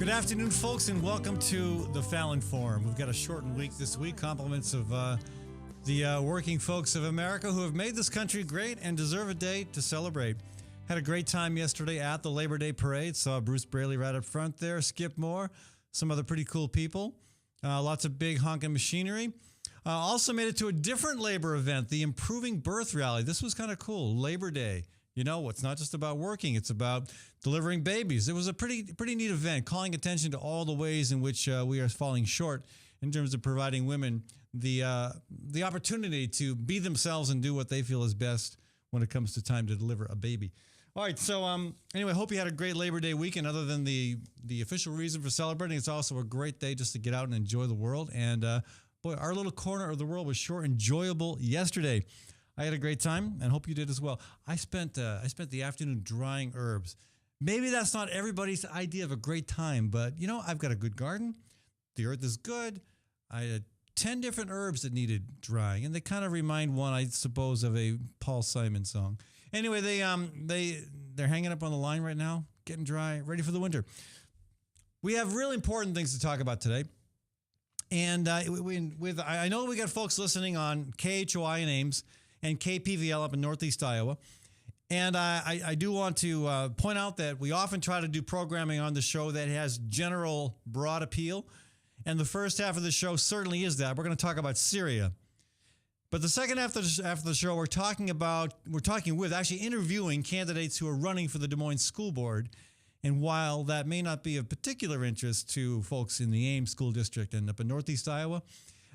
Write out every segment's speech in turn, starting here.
Good afternoon, folks, and welcome to the Fallon Forum. We've got a shortened week this week. Compliments of the working folks of America who have made this country great and deserve a day to celebrate. Had a great time yesterday at the Labor Day Parade. Saw Bruce Braley right up front there, Skip Moore, some other pretty cool people. Lots of big honking machinery. Also made it to a different labor event, the Improving Birth Rally. This was kind of cool. Labor Day. You know, it's not just about working, it's about delivering babies. It was a pretty neat event, calling attention to all the ways in which we are falling short in terms of providing women the opportunity to be themselves and do what they feel is best when it comes to time to deliver a baby. All right, so anyway, hope you had a great Labor Day weekend. Other than the official reason for celebrating, it's also a great day just to get out and enjoy the world. And boy, our little corner of the world was sure enjoyable yesterday. I had a great time and hope you did as well. I spent the afternoon drying herbs. Maybe that's not everybody's idea of a great time, but you know, I've got a good garden. The earth is good. I had 10 different herbs that needed drying, and they kind of remind one, I suppose, of a Paul Simon song. Anyway, they're hanging up on the line right now, getting dry, ready for the winter. We have really important things to talk about today. And I know we got folks listening on KHOI in Ames and KPVL up in Northeast Iowa. And I do want to point out that we often try to do programming on the show that has general, broad appeal. And the first half of the show certainly is that. We're going to talk about Syria. But the second half of the show, we're interviewing candidates who are running for the Des Moines School Board. And while that may not be of particular interest to folks in the Ames School District and up in Northeast Iowa,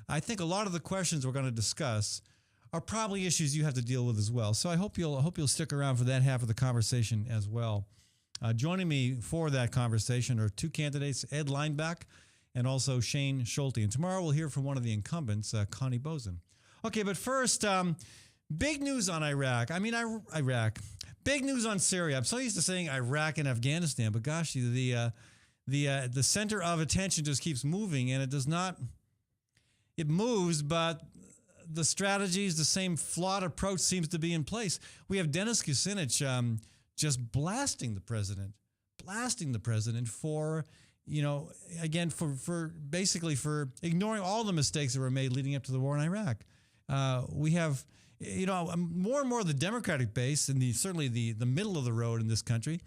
I think a lot of the questions we're going to discuss are probably issues you have to deal with as well. So I hope you'll stick around for that half of the conversation as well. Joining me for that conversation are two candidates, Ed Lineback and also Shane Schulte. And tomorrow we'll hear from one of the incumbents, Connie Boesen. Okay, but first, big news on Iraq. Iraq. Big news on Syria. I'm so used to saying Iraq and Afghanistan, but gosh, the center of attention just keeps moving, and it moves, but the strategies, the same flawed approach seems to be in place. We have Dennis Kucinich just blasting the president for, again, for basically for ignoring all the mistakes that were made leading up to the war in Iraq. We have, more and more of the Democratic base and certainly the middle of the road in this country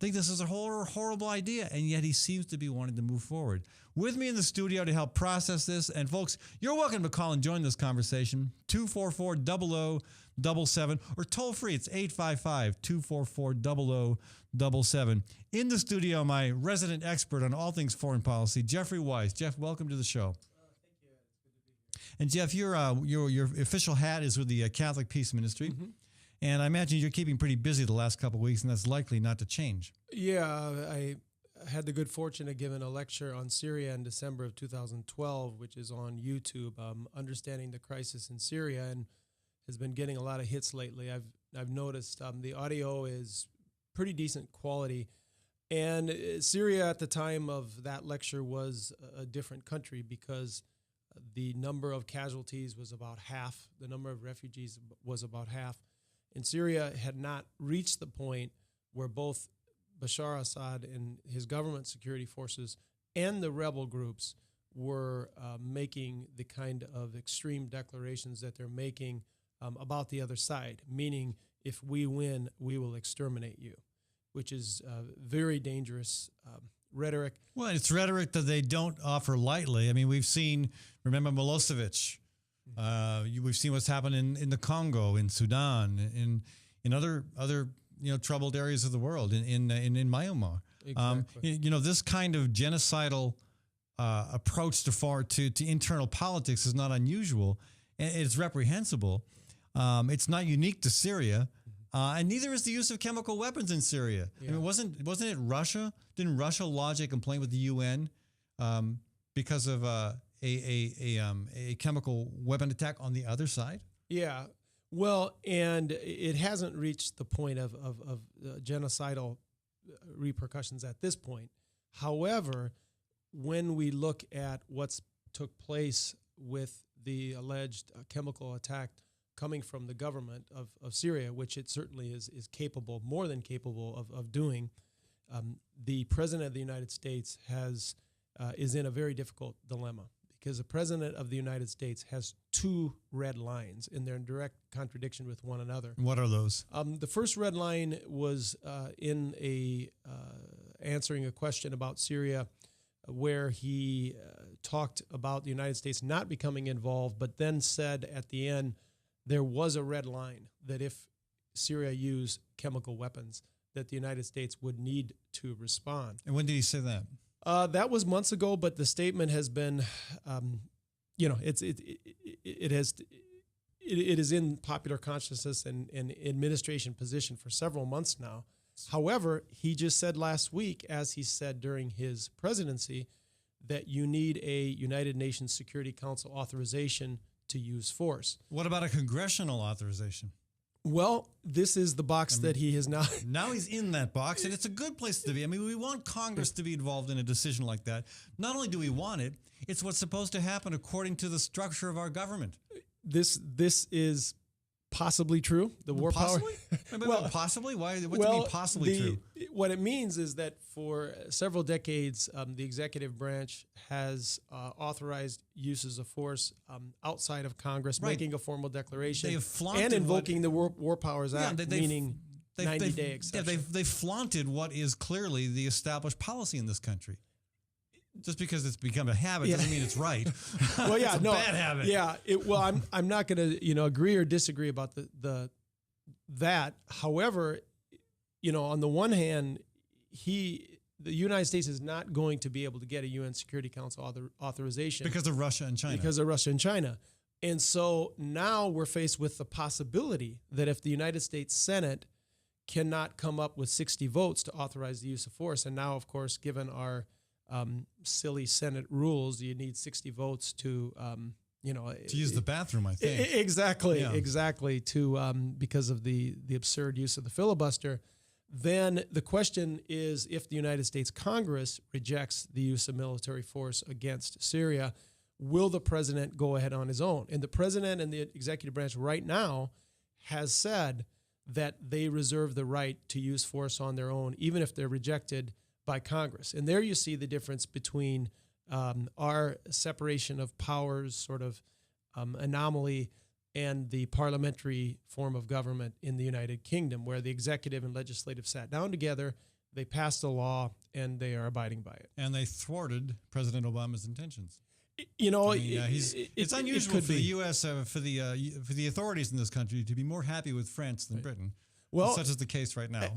think this is a horrible idea, and yet he seems to be wanting to move forward. With me in the studio to help process this, and folks, you're welcome to call and join this conversation, 244-0077, or toll free, it's 855-244-0077. In the studio, my resident expert on all things foreign policy, Jeffrey Wise. Jeff, welcome to the show. Thank you. It's good to be here. And Jeff, your official hat is with the Catholic Peace Ministry. Mm-hmm. And I imagine you're keeping pretty busy the last couple of weeks, and that's likely not to change. Yeah, I had the good fortune of giving a lecture on Syria in December of 2012, which is on YouTube, Understanding the Crisis in Syria, and has been getting a lot of hits lately. I've noticed the audio is pretty decent quality. And Syria at the time of that lecture was a different country because the number of casualties was about half. The number of refugees was about half. And Syria had not reached the point where both Bashar Assad and his government security forces and the rebel groups were making the kind of extreme declarations that they're making about the other side, meaning if we win, we will exterminate you, which is very dangerous rhetoric. Well, it's rhetoric that they don't offer lightly. I mean, remember Milosevic. We've seen what's happened in the Congo, in Sudan, in other troubled areas of the world, in Myanmar. Exactly. This kind of genocidal approach to internal politics is not unusual. It's reprehensible. It's not unique to Syria, and neither is the use of chemical weapons in Syria. Yeah. I mean, wasn't it Russia? Didn't Russia lodge a complaint with the UN because of a chemical weapon attack on the other side? Yeah, well, and it hasn't reached the point of genocidal repercussions at this point. However, when we look at what's took place with the alleged chemical attack coming from the government of Syria, which it certainly is capable, more than capable of doing, the President of the United States is in a very difficult dilemma, because the President of the United States has two red lines, and they're in direct contradiction with one another. What are those? The first red line was in answering a question about Syria, where he talked about the United States not becoming involved, but then said at the end there was a red line that if Syria used chemical weapons, that the United States would need to respond. And when did he say that? That was months ago, but the statement has been, it is in popular consciousness and administration position for several months now. However, he just said last week, as he said during his presidency, that you need a United Nations Security Council authorization to use force. What about a congressional authorization? Well, this is the box that he has now. Now he's in that box, and it's a good place to be. I mean, we want Congress to be involved in a decision like that. Not only do we want it, it's what's supposed to happen according to the structure of our government. This is possibly true. The war possibly? power. Well, possibly? Why? What do you mean possibly true? What it means is that for several decades, the executive branch has authorized uses of force outside of Congress, making a formal declaration and invoking the War Powers Act, meaning 90-day exception. Yeah, they flaunted what is clearly the established policy in this country. Just because it's become a habit doesn't mean it's right. Well, yeah, it's a bad habit. Yeah, I'm not going to agree or disagree about that. However, on the one hand, the United States is not going to be able to get a UN Security Council authorization because of Russia and China. Because of Russia and China, and so now we're faced with the possibility that if the United States Senate cannot come up with 60 votes to authorize the use of force, and now, of course, given our silly Senate rules, you need 60 votes to use the bathroom, I think. Exactly. Because of the absurd use of the filibuster. Then the question is, if the United States Congress rejects the use of military force against Syria, will the president go ahead on his own? And the president and the executive branch right now has said that they reserve the right to use force on their own, even if they're rejected by Congress. And there you see the difference between our separation of powers sort of anomaly and the parliamentary form of government in the United Kingdom, where the executive and legislative sat down together, they passed a law, and they are abiding by it. And they thwarted President Obama's intentions. It's unusual for the U.S. For the authorities in this country to be more happy with France than Britain. Well, such is the case right now.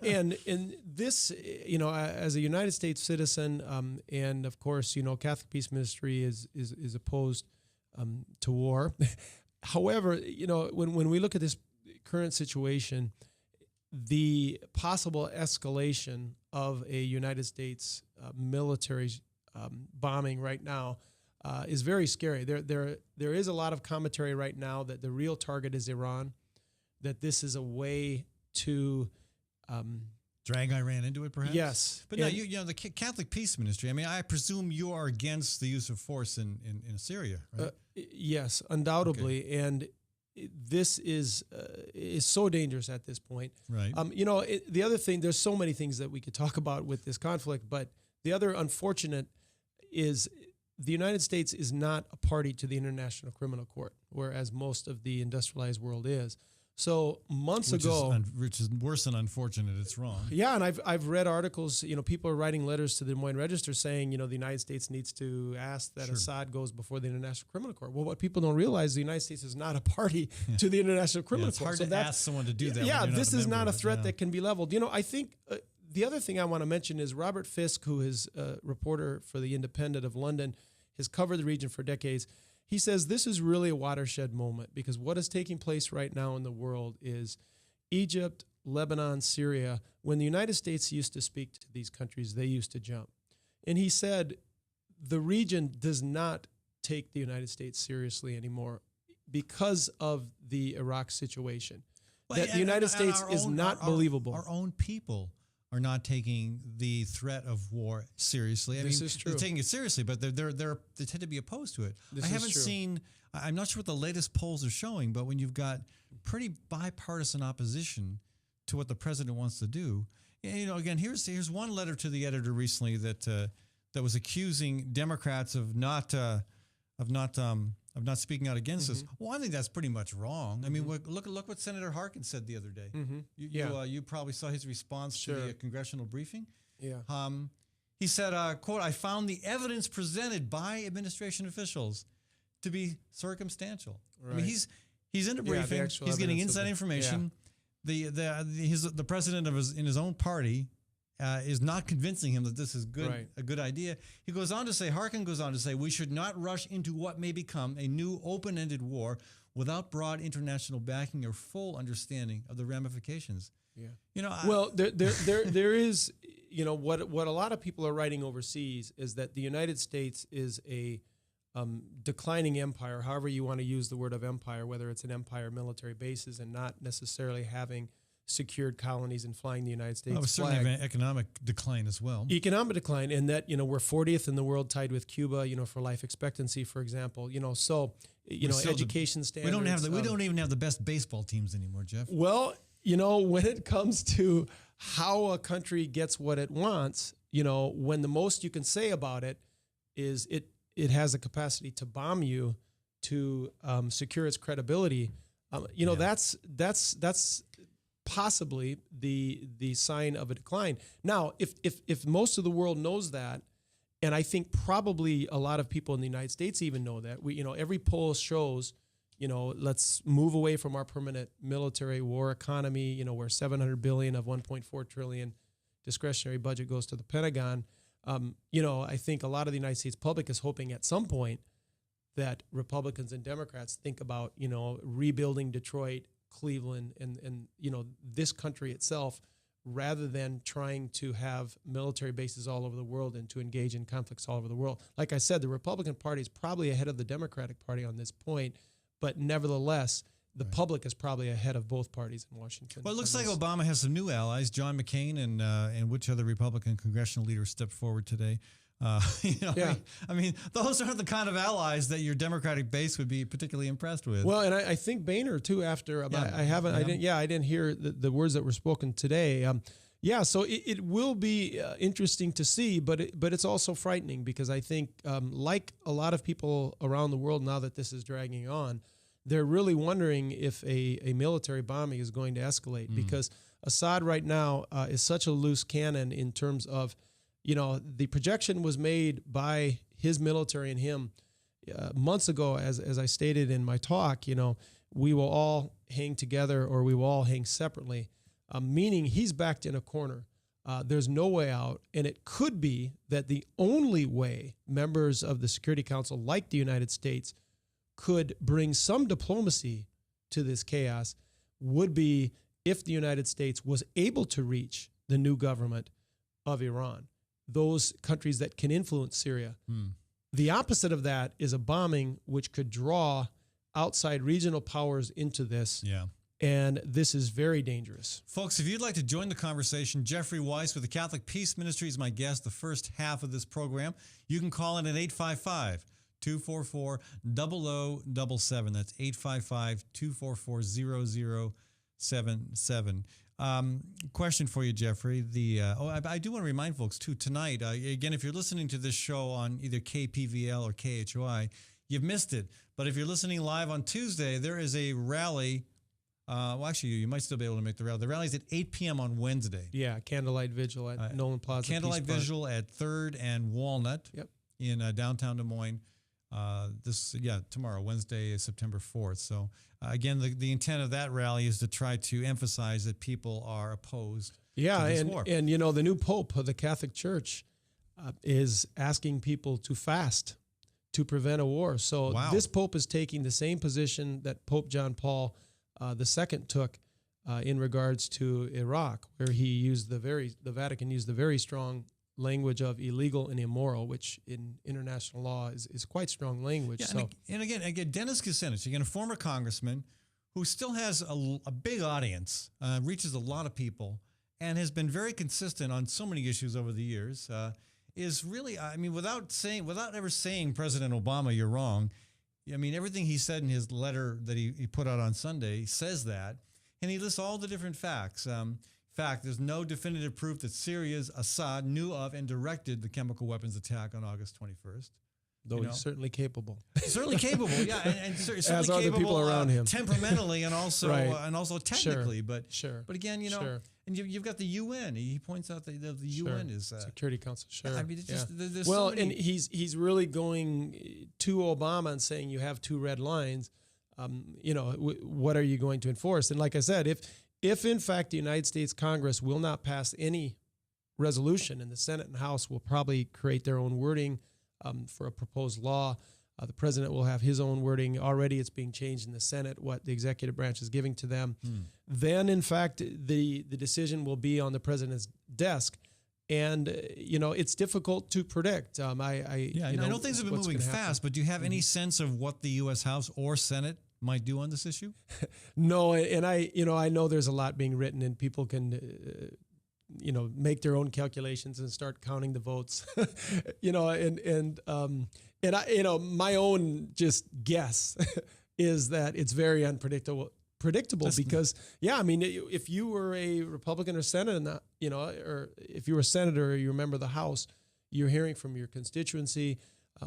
And this, as a United States citizen, and of course, Catholic Peace Ministry is opposed to war. However, when we look at this current situation, the possible escalation of a United States military bombing right now is very scary. There is a lot of commentary right now that the real target is Iran, that this is a way to drag Iran into it, perhaps? Yes. But now, the Catholic Peace Ministry, I mean, I presume you are against the use of force in Syria, right? Yes, undoubtedly. Okay. And this is so dangerous at this point. Right. The other thing, there's so many things that we could talk about with this conflict, but the other unfortunate is the United States is not a party to the International Criminal Court, whereas most of the industrialized world is. So months ago, which is worse than unfortunate, it's wrong. Yeah, and I've read articles. People are writing letters to the Des Moines Register saying, the United States needs to ask that Assad goes before the International Criminal Court. Well, what people don't realize, the United States is not a party to the International Criminal Court. It's hard to ask someone to do that. Yeah, this is not a threat that can be leveled. I think the other thing I want to mention is Robert Fisk, who is a reporter for the Independent of London, has covered the region for decades. He says this is really a watershed moment, because what is taking place right now in the world is Egypt, Lebanon, Syria. When the United States used to speak to these countries, they used to jump. And he said the region does not take the United States seriously anymore because of the Iraq situation. That the United States is not believable. Our own people are not taking the threat of war seriously. This is true. They're taking it seriously, but they tend to be opposed to it. I haven't seen. I'm not sure what the latest polls are showing, but when you've got pretty bipartisan opposition to what the president wants to do, Again, here's one letter to the editor recently that was accusing Democrats of not speaking out against this. Well, I think that's pretty much wrong. I mean, look what Senator Harkin said the other day. You probably saw his response to the congressional briefing. Yeah. He said, quote, "I found the evidence presented by administration officials to be circumstantial." Right. I mean, he's in a briefing. He's getting inside information. The president of in his own party is not convincing him that this is a good idea. He goes on to say, Harkin goes on to say, "We should not rush into what may become a new open-ended war without broad international backing or full understanding of the ramifications." Yeah. Well, there is, what a lot of people are writing overseas is that the United States is a declining empire, however you want to use the word of empire, whether it's an empire, military bases, and not necessarily having secured colonies and flying the United States flag. Certainly an economic decline as well. Economic decline, and that, we're 40th in the world, tied with Cuba, for life expectancy, for example. So, education standards. We don't even have the best baseball teams anymore, Jeff. Well, when it comes to how a country gets what it wants, when the most you can say about it is it has a capacity to bomb you to secure its credibility. That's possibly the sign of a decline. Now, if most of the world knows that, and I think probably a lot of people in the United States even know that, every poll shows, let's move away from our permanent military war economy, where $700 billion of $1.4 trillion discretionary budget goes to the Pentagon. I think a lot of the United States public is hoping at some point that Republicans and Democrats think about, rebuilding Detroit, Cleveland, and this country itself, rather than trying to have military bases all over the world and to engage in conflicts all over the world. Like I said, the Republican Party is probably ahead of the Democratic Party on this point, but nevertheless, the public is probably ahead of both parties in Washington. Well, it looks like Obama has some new allies. John McCain and which other Republican congressional leaders stepped forward today? I mean, those aren't the kind of allies that your Democratic base would be particularly impressed with. Well, and I think Boehner too. I didn't hear the words that were spoken today. So it will be interesting to see, but it's also frightening because I think, like a lot of people around the world now that this is dragging on, they're really wondering if a military bombing is going to escalate because Assad right now is such a loose cannon in terms of, the projection was made by his military and him months ago, as I stated in my talk, we will all hang together or we will all hang separately, meaning he's backed in a corner. There's no way out. And it could be that the only way members of the Security Council, like the United States, could bring some diplomacy to this chaos would be if the United States was able to reach the new government of Iran, those countries that can influence Syria. The opposite of that is a bombing which could draw outside regional powers into this. And this is very dangerous. Folks, if you'd like to join the conversation, Jeffrey Weiss with the Catholic Peace Ministry is my guest the first half of this program. You can call in at 855-244-0077. That's 855-244-0077. Question for you, Jeffrey. I do want to remind folks, too, tonight, again, if you're listening to this show on either KPVL or KHOI, you've missed it. But if you're listening live on Tuesday, there is a rally. Actually, you might still be able to make the rally. The rally's at 8 p.m. on Wednesday. Yeah, candlelight vigil at Nolan Plaza. Candlelight vigil at 3rd and Walnut in downtown Des Moines. Tomorrow, Wednesday, September 4th. So, again, the intent of that rally is to try to emphasize that people are opposed to this war. And, the new Pope of the Catholic Church is asking people to fast to prevent a war. So this Pope is taking the same position that Pope John Paul II took in regards to Iraq, where he used the Vatican used the very strong language of illegal and immoral, which in international law is quite strong language. Yeah, and again, Dennis Kucinich, again, a former congressman who still has a big audience, reaches a lot of people, and has been very consistent on so many issues over the years, is really, without ever saying President Obama, you're wrong. Everything he said in his letter that he put out on Sunday says that, and he lists all the different facts. fact, there's no definitive proof that Syria's Assad knew of and directed the chemical weapons attack on August 21st. Though he's certainly capable. Certainly capable, yeah, and certainly as are the capable people around him, temperamentally and also technically. Sure. But again, and you've got the UN. He points out that the UN is Security Council. Sure. I mean, it's just there's well, so many, and he's really going to Obama and saying you have two red lines. What are you going to enforce? And like I said, if in fact the United States Congress will not pass any resolution, and the Senate and House will probably create their own wording for a proposed law. The president will have his own wording. Already it's being changed in the Senate, what the executive branch is giving to them. Then, in fact, the decision will be on the president's desk. And, it's difficult to predict. I know things have been moving fast, but do you have any sense of what the U.S. House or Senate might do on this issue? No, and I know there's a lot being written, and people can make their own calculations and start counting the votes, and I, my own just guess is that it's very unpredictable because if you were a Republican or Senate, or if you were a senator or you're a member of the House, you're hearing from your constituency,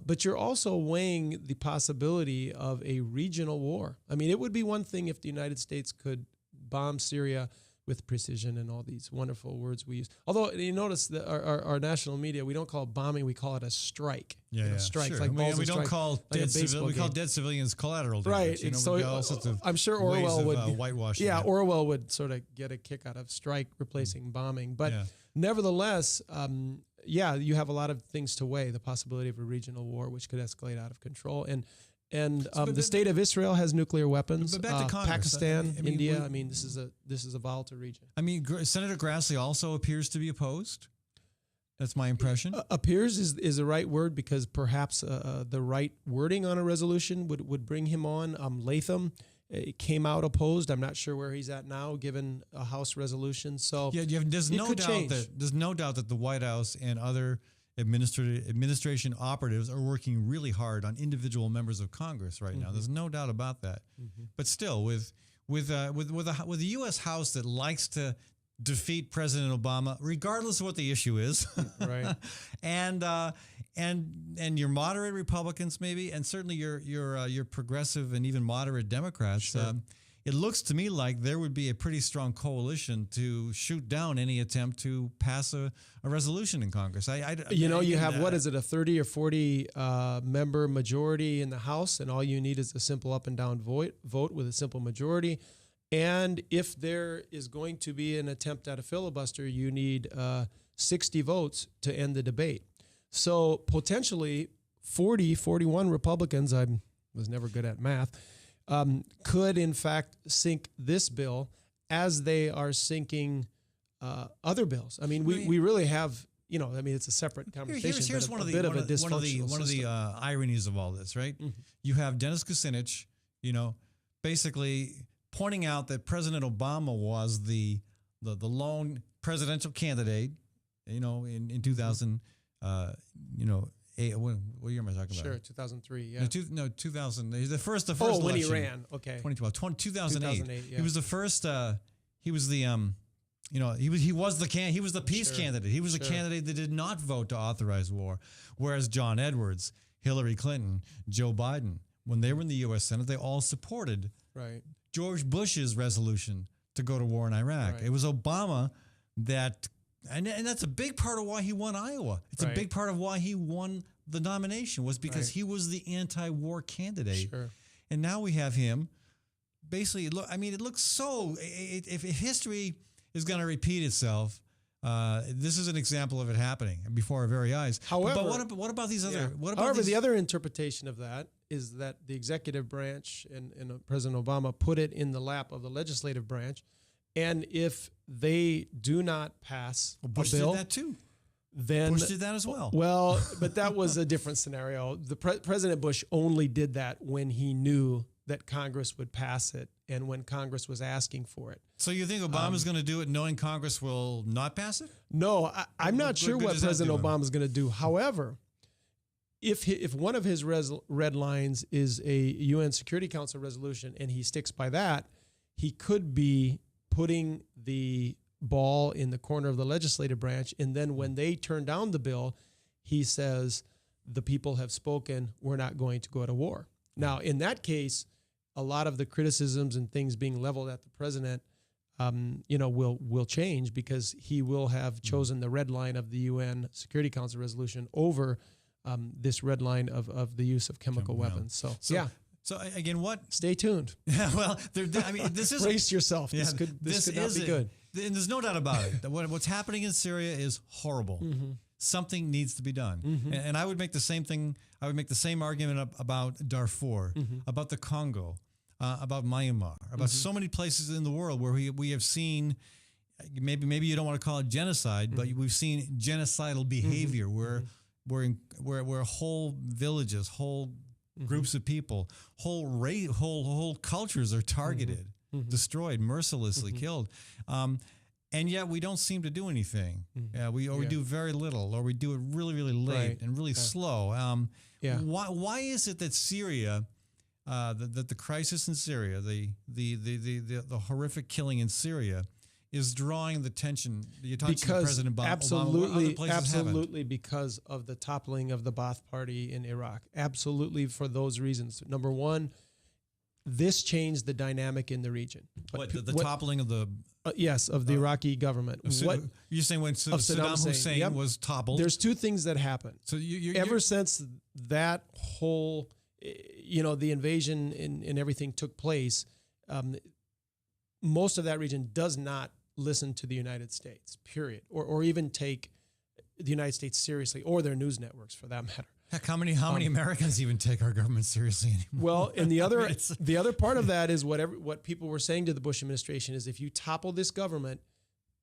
but you're also weighing the possibility of a regional war. I mean, it would be one thing if the United States could bomb Syria with precision and all these wonderful words we use. Although you notice that our national media, we don't call it bombing, we call it a strike. Strikes, sure. like balls we and don't strike, call like we call dead civilians collateral damage. Right. So all sorts of I'm sure Orwell ways of, would whitewashing. Yeah, Orwell would sort of get a kick out of strike replacing bombing. But nevertheless, you have a lot of things to weigh. The possibility of a regional war, which could escalate out of control, and the state of Israel has nuclear weapons. But back to Congress, Pakistan, India. This is a volatile region. I mean, Senator Grassley also appears to be opposed. That's my impression. Appears is the right word, because perhaps the right wording on a resolution would bring him on. Latham came out opposed. I'm not sure where he's at now, given a House resolution. So there's no doubt that the White House and other administration operatives are working really hard on individual members of Congress right now. There's no doubt about that. But still, with a U.S. House that likes to defeat President Obama, regardless of what the issue is, right? and your moderate Republicans maybe, and certainly your progressive and even moderate Democrats. Sure. It looks to me like there would be a pretty strong coalition to shoot down any attempt to pass a resolution in Congress. You have, what is it, a 30 or 40 member majority in the House, and all you need is a simple up and down vote with a simple majority. And if there is going to be an attempt at a filibuster, you need 60 votes to end the debate. So potentially 41 Republicans, I was never good at math, could in fact sink this bill as they are sinking other bills. I mean, we really have, it's a separate conversation. Here's one of the ironies of all this, right? You have Dennis Kucinich, basically pointing out that President Obama was the lone presidential candidate, in 2000, what year am I talking about? Sure, 2003, yeah. 2000. The first when election. He ran, okay. 2012, 2008. Yeah. He was the first, he was the, he was the peace candidate. He was a candidate that did not vote to authorize war. Whereas John Edwards, Hillary Clinton, Joe Biden, when they were in the U.S. Senate, they all supported George Bush's resolution to go to war in Iraq. Right. It was Obama that, and that's a big part of why he won Iowa. It's a big part of why he won the nomination, was because he was the anti-war candidate. Sure. And now we have him. Basically, it looks so. If history is going to repeat itself, this is an example of it happening before our very eyes. However, but what about these other? What about However, the other interpretation of that is that the executive branch and President Obama put it in the lap of the legislative branch, and if they do not pass Bush a bill, did that too. Then Bush did that as well. Well, but that was a different scenario. The President Bush only did that when he knew that Congress would pass it and when Congress was asking for it. So you think Obama's going to do it knowing Congress will not pass it? No, I'm not sure what President Obama's going to do. However, if one of his red lines is a UN Security Council resolution and he sticks by that, he could be putting the ball in the corner of the legislative branch. And then when they turn down the bill, he says, the people have spoken, we're not going to go to war. Now, in that case, a lot of the criticisms and things being leveled at the president, will change, because he will have chosen the red line of the UN Security Council resolution over this red line of the use of chemical weapons. So yeah. So again, Stay tuned. Yeah, well, this is brace yourself. Yeah, this could not be good. And there's no doubt about it. What's happening in Syria is horrible. Mm-hmm. Something needs to be done. Mm-hmm. And I would make the same thing. I would make the same argument about Darfur, about the Congo, about Myanmar, about so many places in the world where we have seen, maybe you don't want to call it genocide, but we've seen genocidal behavior where whole villages, whole groups of people, whole cultures are targeted, destroyed, mercilessly killed. And yet we don't seem to do anything. We do very little, or we do it really, really late and really slow. Why is it that Syria, that the crisis in Syria, the horrific killing in Syria, is drawing the attention of President Obama? Absolutely, because of the toppling of the Ba'ath Party in Iraq. Absolutely, for those reasons. Number one, this changed the dynamic in the region. The toppling of the of the Iraqi government. You're saying when Saddam Hussein was toppled? There's two things that happened. So ever since that whole, the invasion and everything took place, most of that region does not listen to the United States, period, or even take the United States seriously, or their news networks for that matter. Heck, how many Americans even take our government seriously anymore? Well, and the other part of that is what people were saying to the Bush administration is, if you topple this government,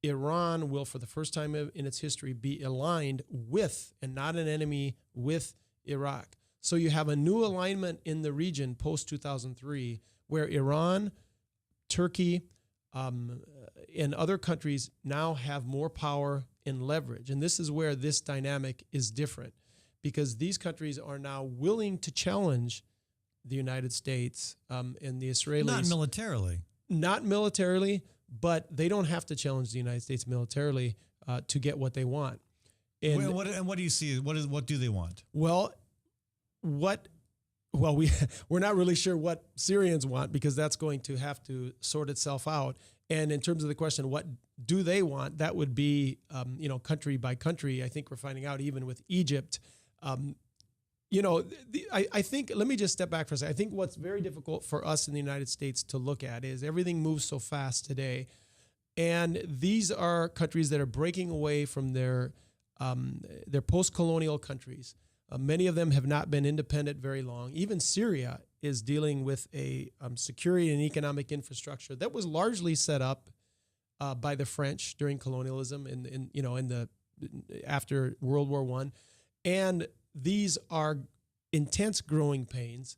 Iran will, for the first time in its history, be aligned with, and not an enemy with, Iraq. So you have a new alignment in the region post 2003, where Iran, Turkey, and other countries now have more power and leverage. And this is where this dynamic is different, because these countries are now willing to challenge the United States and the Israelis. Not militarily, but they don't have to challenge the United States militarily to get what they want. And what do you see? What do they want? Well, we're not really sure what Syrians want, because that's going to have to sort itself out. And in terms of the question, what do they want? That would be, country by country. I think we're finding out even with Egypt. I think, let me just step back for a second. I think what's very difficult for us in the United States to look at is everything moves so fast today. And these are countries that are breaking away from their post-colonial countries. Many of them have not been independent very long. Even Syria is dealing with a security and economic infrastructure that was largely set up by the French during colonialism after World War I. And these are intense growing pains,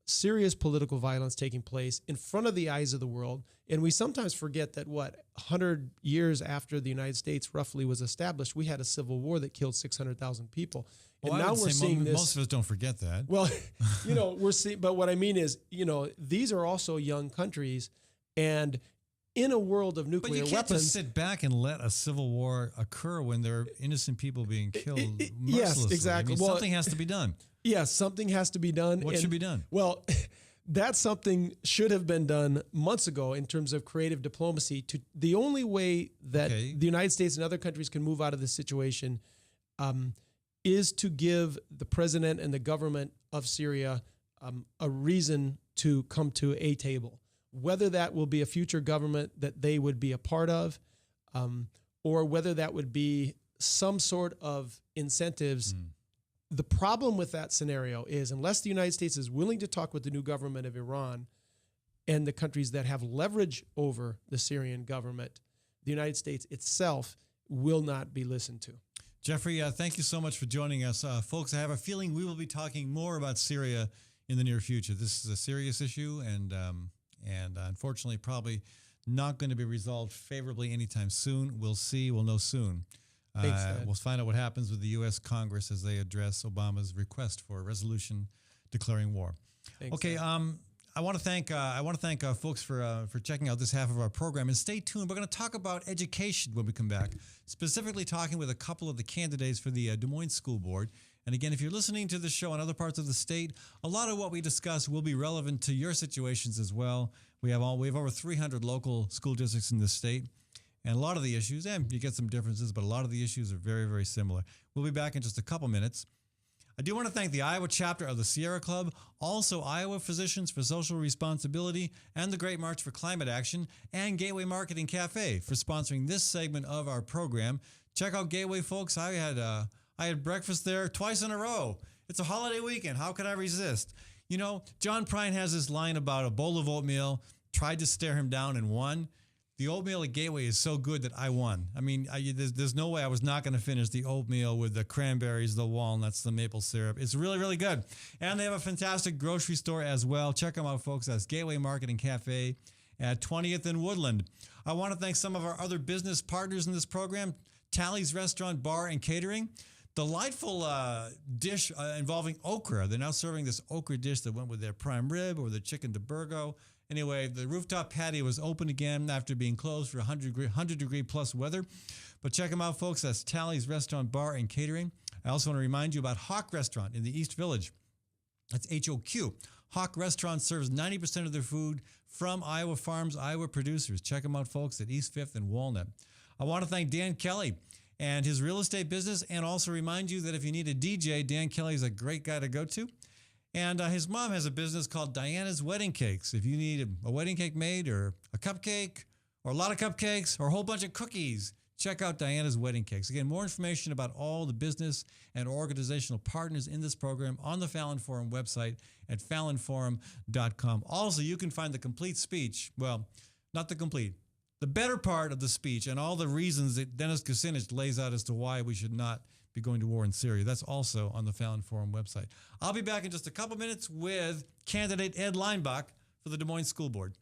serious political violence taking place in front of the eyes of the world. And we sometimes forget that 100 years after the United States roughly was established, we had a civil war that killed 600,000 people. And now we're seeing this. Most of us don't forget that. Well, we're seeing, but what I mean is, these are also young countries, and in a world of nuclear weapons. But you can't just sit back and let a civil war occur when there are innocent people being killed mercilessly. Yes, exactly. Something has to be done. Yes, something has to be done. What should be done? Well, that something should have been done months ago in terms of creative diplomacy. The only way that the United States and other countries can move out of this situation is to give the president and the government of Syria a reason to come to a table. Whether that will be a future government that they would be a part of, or whether that would be some sort of incentives. The problem with that scenario is, unless the United States is willing to talk with the new government of Iran and the countries that have leverage over the Syrian government, the United States itself will not be listened to. Jeffrey, thank you so much for joining us. Folks, I have a feeling we will be talking more about Syria in the near future. This is a serious issue, and unfortunately probably not going to be resolved favorably anytime soon. We'll see. We'll know soon. Thanks, we'll find out what happens with the U.S. Congress as they address Obama's request for a resolution declaring war. Thanks, okay, I want to thank folks for checking out this half of our program, and stay tuned. We're going to talk about education when we come back, specifically talking with a couple of the candidates for the Des Moines School Board. And again, if you're listening to the show in other parts of the state, a lot of what we discuss will be relevant to your situations as well. We have over 300 local school districts in this state, and a lot of the issues, and you get some differences, but a lot of the issues are very, very similar. We'll be back in just a couple minutes. I do want to thank the Iowa chapter of the Sierra Club, also Iowa Physicians for Social Responsibility, and the Great March for Climate Action, and Gateway Marketing Cafe for sponsoring this segment of our program. Check out Gateway, folks. I had breakfast there twice in a row. It's a holiday weekend. How could I resist? You know, John Prine has this line about a bowl of oatmeal, tried to stare him down and won. The oatmeal at Gateway is so good that I won. I mean, there's no way I was not going to finish the oatmeal with the cranberries, the walnuts, the maple syrup. It's really, really good. And they have a fantastic grocery store as well. Check them out, folks. That's Gateway Marketing Cafe at 20th and Woodland. I want to thank some of our other business partners in this program, Tally's Restaurant, Bar, and Catering. Delightful dish involving okra. They're now serving this okra dish that went with their prime rib or the chicken de Burgo. Anyway, the rooftop patio was open again after being closed for 100 degree plus weather. But check them out, folks. That's Tally's Restaurant, Bar, and Catering. I also want to remind you about Hawk Restaurant in the East Village. That's HOQ. Hawk Restaurant serves 90% of their food from Iowa farms, Iowa producers. Check them out, folks, at East 5th and Walnut. I want to thank Dan Kelly and his real estate business, and also remind you that if you need a DJ, Dan Kelly is a great guy to go to. And his mom has a business called Diana's Wedding Cakes. If you need a wedding cake made, or a cupcake, or a lot of cupcakes, or a whole bunch of cookies, check out Diana's Wedding Cakes. Again, more information about all the business and organizational partners in this program on the Fallon Forum website at fallonforum.com. Also, you can find the complete speech, well, not the complete, the better part of the speech and all the reasons that Dennis Kucinich lays out as to why we should not be going to war in Syria. That's also on the Fallon Forum website. I'll be back in just a couple minutes with candidate Ed Leinbach for the Des Moines School Board.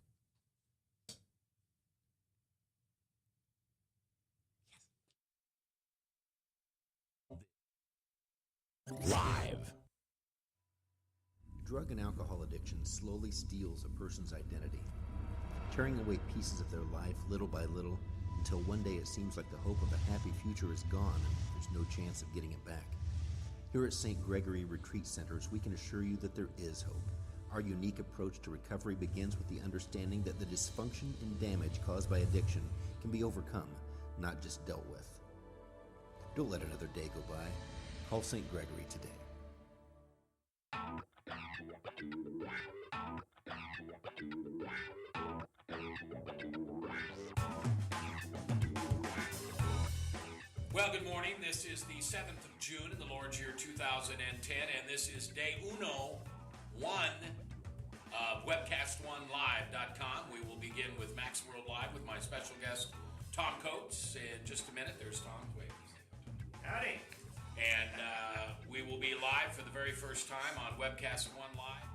Live. Drug and alcohol addiction slowly steals a person's identity, tearing away pieces of their life little by little, until one day it seems like the hope of a happy future is gone and there's no chance of getting it back. Here at St. Gregory Retreat Centers, we can assure you that there is hope. Our unique approach to recovery begins with the understanding that the dysfunction and damage caused by addiction can be overcome, not just dealt with. Don't let another day go by. Call St. Gregory today. Well, good morning. This is the 7th of June in the Lord's year 2010, and this is day 1 of webcast1live.com. We will begin with Max World Live with my special guest, Tom Coates. In just a minute, there's Tom. Wait. Howdy. And we will be live for the very first time on Webcast One Live.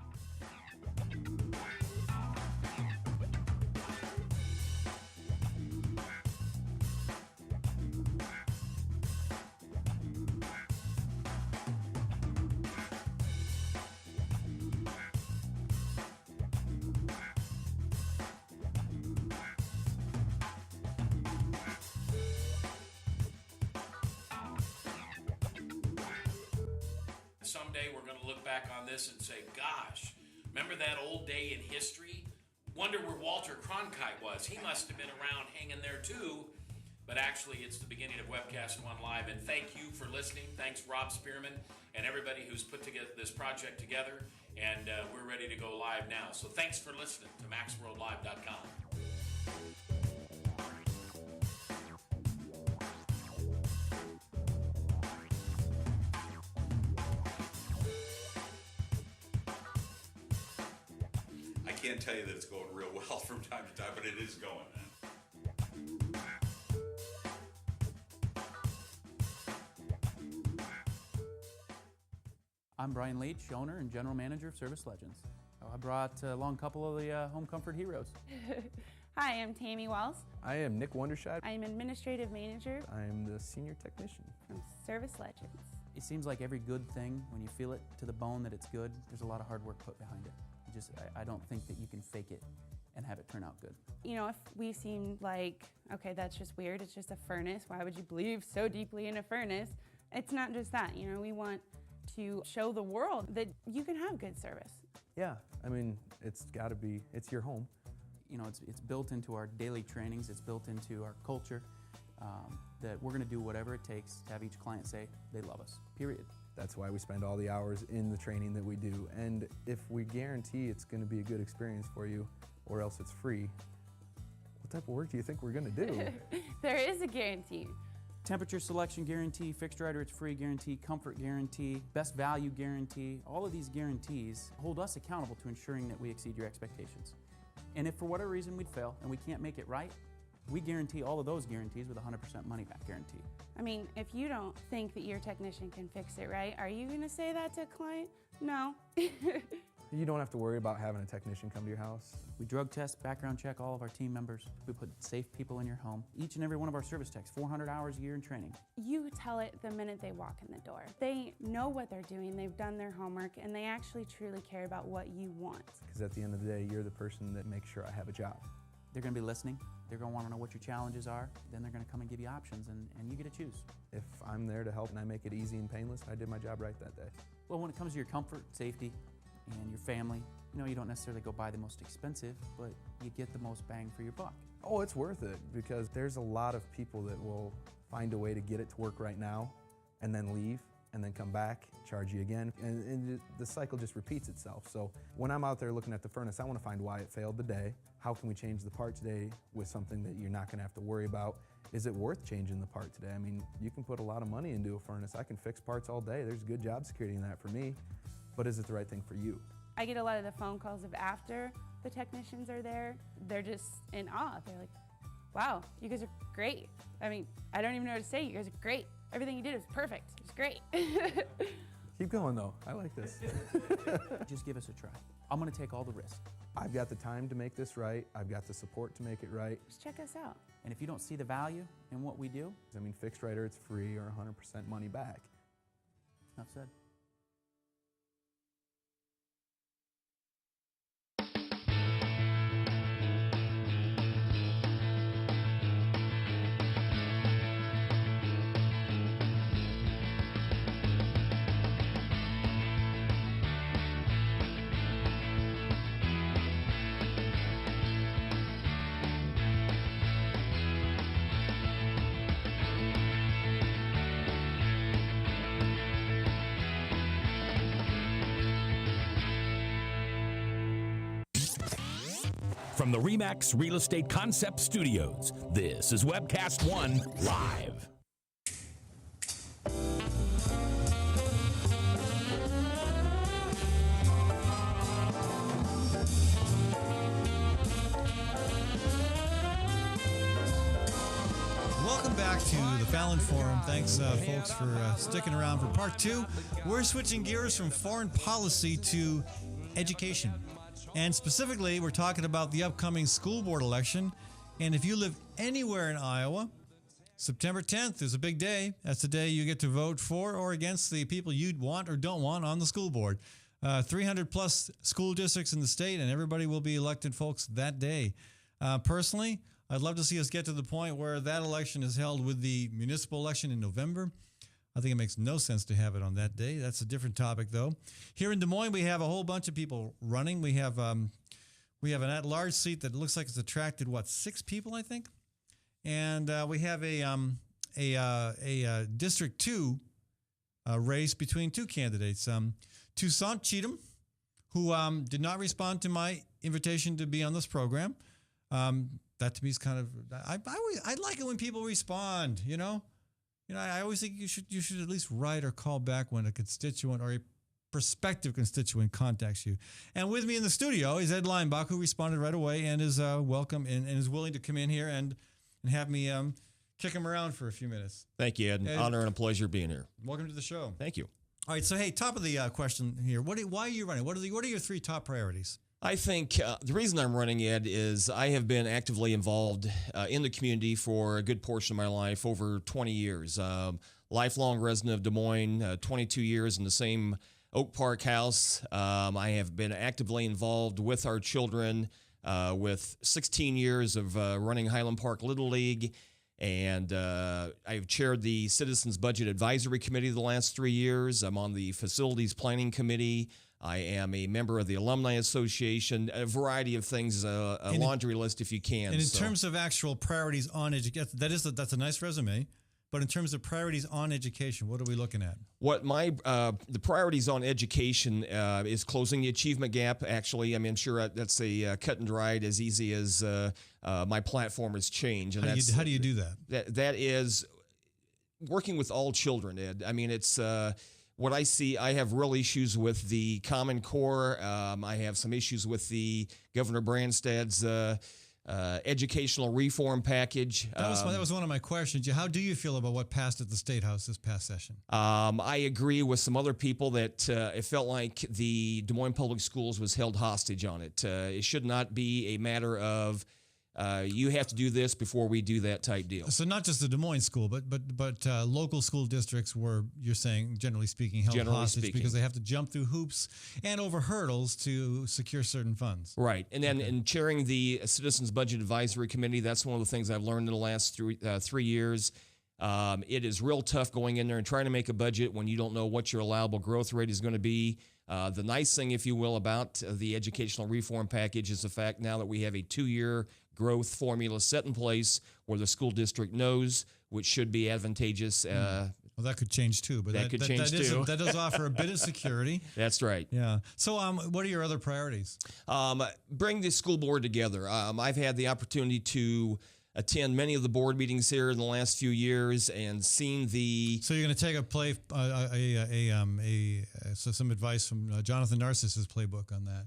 Someday we're going to look back on this and say, gosh, remember that old day in history? Wonder where Walter Cronkite was. He must have been around hanging there too. But actually, it's the beginning of Webcast One Live. And thank you for listening. Thanks, Rob Spearman, and everybody who's put together this project together. And we're ready to go live now. So thanks for listening to MaxWorldLive.com. I can't tell you that it's going real well from time to time, but it is going. I'm Brian Leach, owner and general manager of Service Legends. I brought along a couple of the home comfort heroes. Hi, I'm Tammy Wells. I am Nick Wondershot. I'm administrative manager I'm the senior technician. from Service Legends. It seems like every good thing, when you feel it to the bone that it's good, there's a lot of hard work put behind it. I don't think that you can fake it and have it turn out good. You know, if we seem like, okay, that's just weird, it's just a furnace, why would you believe so deeply in a furnace? It's not just that, you know, we want to show the world that you can have good service. Yeah, I mean, it's your home. You know, it's built into our daily trainings, it's built into our culture, that we're gonna do whatever it takes to have each client say they love us, period. That's why we spend all the hours in the training that we do. And if we guarantee it's gonna be a good experience for you, or else it's free, what type of work do you think we're gonna do? There is a guarantee. Temperature selection guarantee, fixed rider it's free guarantee, comfort guarantee, best value guarantee. All of these guarantees hold us accountable to ensuring that we exceed your expectations. And if for whatever reason we'd fail and we can't make it right, we guarantee all of those guarantees with a 100% money back guarantee. I mean, if you don't think that your technician can fix it right, are you gonna say that to a client? No. You don't have to worry about having a technician come to your house. We drug test, background check all of our team members. We put safe people in your home. Each and every one of our service techs, 400 hours a year in training. You tell it the minute they walk in the door. They know what they're doing, they've done their homework, and they actually truly care about what you want. Because at the end of the day, you're the person that makes sure I have a job. They're gonna be listening. They're gonna wanna know what your challenges are. Then they're gonna come and give you options, and you get to choose. If I'm there to help and I make it easy and painless, I did my job right that day. Well, when it comes to your comfort, safety, and your family, you know, you don't necessarily go buy the most expensive, but you get the most bang for your buck. Oh, it's worth it, because there's a lot of people that will find a way to get it to work right now and then leave and then come back, charge you again, and the cycle just repeats itself. So when I'm out there looking at the furnace, I want to find why it failed today. How can we change the part today with something that you're not going to have to worry about? Is it worth changing the part today? I mean, you can put a lot of money into a furnace. I can fix parts all day. There's good job security in that for me, but is it the right thing for you? I get a lot of the phone calls of after the technicians are there. They're just in awe. They're like, wow, you guys are great. I mean, I don't even know what to say. You guys are great. Everything you did was perfect. It was great. Keep going though, I like this. Just give us a try. I'm gonna take all the risk. I've got the time to make this right. I've got the support to make it right. Just check us out. And if you don't see the value in what we do, I mean, fixed rider, it's free or 100% money back. enough said. From the RE/MAX Real Estate Concept Studios, this is Webcast One Live. Welcome back to the Fallon Forum. Thanks, folks, for sticking around for part two. We're switching gears from foreign policy to education. And specifically, we're talking about the upcoming school board election. And if you live anywhere in Iowa, September 10th is a big day. That's the day you get to vote for or against the people you'd want or don't want on the school board. 300 plus school districts in the state, and everybody will be elected folks that day. Personally, I'd love to see us get to the point where that election is held with the municipal election in November. I think it makes no sense to have it on that day. That's a different topic, though. Here in Des Moines, we have a whole bunch of people running. We have an at-large seat that looks like it's attracted, 6 people, I think? And we have a District 2 race between 2 candidates. Toussaint Cheatham, who did not respond to my invitation to be on this program. That to me is kind of, I like it when people respond, you know? I always think you should at least write or call back when a constituent or a prospective constituent contacts you. And with me in the studio is Ed Leinbach, who responded right away and is welcome and is willing to come in here and have me kick him around for a few minutes. Thank you, Ed. Honor and a pleasure being here. Welcome to the show. Thank you. All right, so hey, top of the question here. Why are you running? What are your 3 top priorities? I think the reason I'm running, Ed, is I have been actively involved in the community for a good portion of my life, over 20 years. Lifelong resident of Des Moines, 22 years in the same Oak Park House. I have been actively involved with our children with 16 years of running Highland Park Little League. And I've chaired the Citizens Budget Advisory Committee the last 3 years. I'm on the Facilities Planning Committee. I am a member of the Alumni Association, a variety of things, a laundry list if you can. And in terms of actual priorities on education, that's a nice resume. But in terms of priorities on education, what are we looking at? What the priorities on education is closing the achievement gap. Actually, I mean, I'm sure that's a cut and dried, as easy as my platform has changed. And how do you do that? That is working with all children, Ed. I mean, it's what I see. I have real issues with the Common Core. I have some issues with the Governor Branstad's educational reform package. That was one of my questions. How do you feel about what passed at the State House this past session? I agree with some other people that it felt like the Des Moines Public Schools was held hostage on it. It should not be a matter of you have to do this before we do that type deal. So not just the Des Moines school, but local school districts were, you're saying, generally speaking, held hostage because they have to jump through hoops and over hurdles to secure certain funds. Right. And then in chairing the Citizens Budget Advisory Committee, that's one of the things I've learned in the last 3 years. It is real tough going in there and trying to make a budget when you don't know what your allowable growth rate is going to be. The nice thing, if you will, about the educational reform package is the fact now that we have a 2-year growth formula set in place where the school district knows, which should be advantageous. Well, that could change too. But that could change too. That does offer a bit of security. That's right. Yeah. So what are your other priorities? Bring the school board together. I've had the opportunity to attend many of the board meetings here in the last few years and seen the. So you're going to take some advice from Jonathan Narcisse's playbook on that.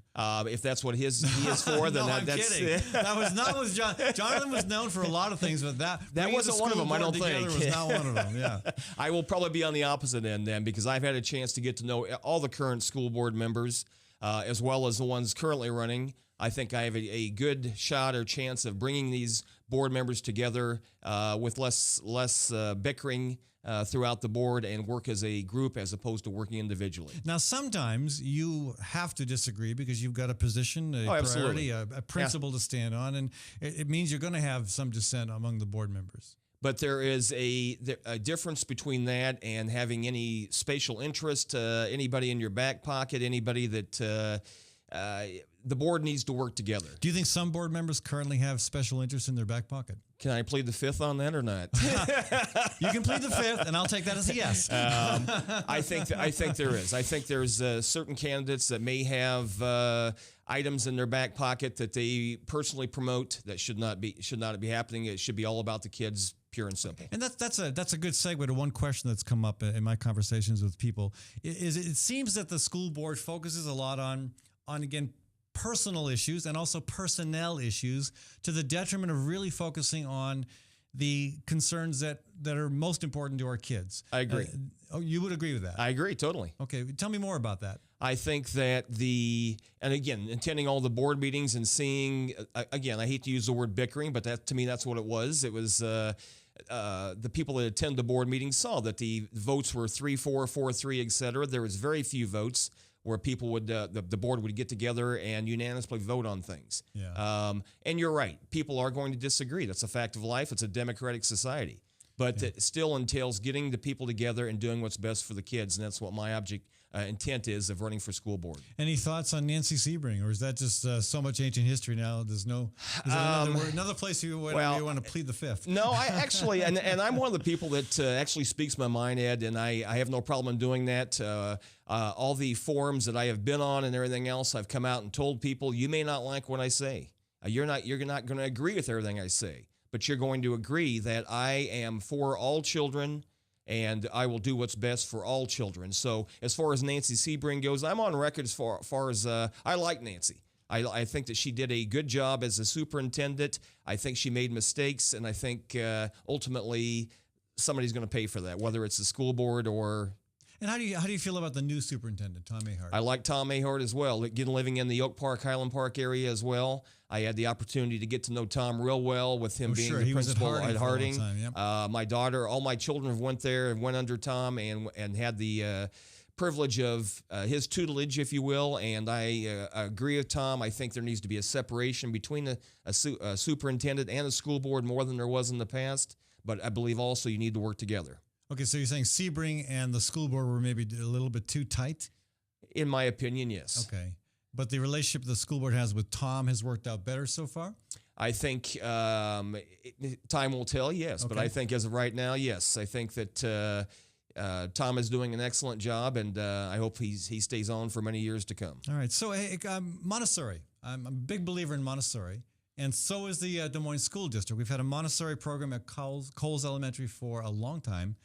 If that's what he is for, then I'm kidding. That was not what Jonathan was known for a lot of things, but that wasn't one of them. I don't think was not one of them. Yeah. I will probably be on the opposite end then because I've had a chance to get to know all the current school board members as well as the ones currently running. I think I have a good shot or chance of bringing these board members together with less bickering throughout the board and work as a group as opposed to working individually. Now, sometimes you have to disagree because you've got a position, a priority, a principle to stand on, and it means you're going to have some dissent among the board members. But there is a difference between that and having any spatial interest, anybody in your back pocket, anybody that the board needs to work together. Do you think some board members currently have special interests in their back pocket? Can I plead the fifth on that or not? You can plead the fifth, and I'll take that as a yes. I think there is. I think there's certain candidates that may have items in their back pocket that they personally promote that should not be happening. It should be all about the kids, pure and simple. And that's a good segue to one question that's come up in my conversations with people. It seems that the school board focuses a lot on again personal issues and also personnel issues to the detriment of really focusing on the concerns that are most important to our kids. I agree. You would agree with that? I agree totally. Okay, tell me more about that. I think that and again, attending all the board meetings and seeing, again, I hate to use the word bickering, but to me, that's what it was. It was the people that attend the board meetings saw that the votes were 3-4, 4-3, et cetera. There was very few votes where people would, the board would get together and unanimously vote on things. Yeah. And you're right. People are going to disagree. That's a fact of life. It's a democratic society. But it still entails getting the people together and doing what's best for the kids. And that's what my intent is of running for school board. Any thoughts on Nancy Sebring, or is that just so much ancient history now? There's another place you want to plead the fifth. No, I actually, and I'm one of the people that actually speaks my mind, Ed, and I have no problem in doing that. All the forums that I have been on and everything else, I've come out and told people, you may not like what I say. You're not going to agree with everything I say, but you're going to agree that I am for all children and I will do what's best for all children. So as far as Nancy Sebring goes, I'm on record as far as I like Nancy. I think that she did a good job as a superintendent. I think she made mistakes, and I think ultimately somebody's going to pay for that, whether it's the school board or... And how do you feel about the new superintendent, Tom Ahart? I like Tom Ahart as well. Again, living in the Oak Park, Highland Park area as well, I had the opportunity to get to know Tom real well with him being the principal at Harding. Yep. My daughter, all my children have went there and went under Tom and had the privilege of his tutelage, if you will, and I agree with Tom. I think there needs to be a separation between a superintendent and a school board more than there was in the past, but I believe also you need to work together. Okay, so you're saying Sebring and the school board were maybe a little bit too tight? In my opinion, yes. Okay. But the relationship the school board has with Tom has worked out better so far? I think time will tell, yes. Okay. But I think as of right now, yes. I think that Tom is doing an excellent job, and I hope he stays on for many years to come. All right. So Montessori. I'm a big believer in Montessori, and so is the Des Moines School District. We've had a Montessori program at Coles Elementary for a long time,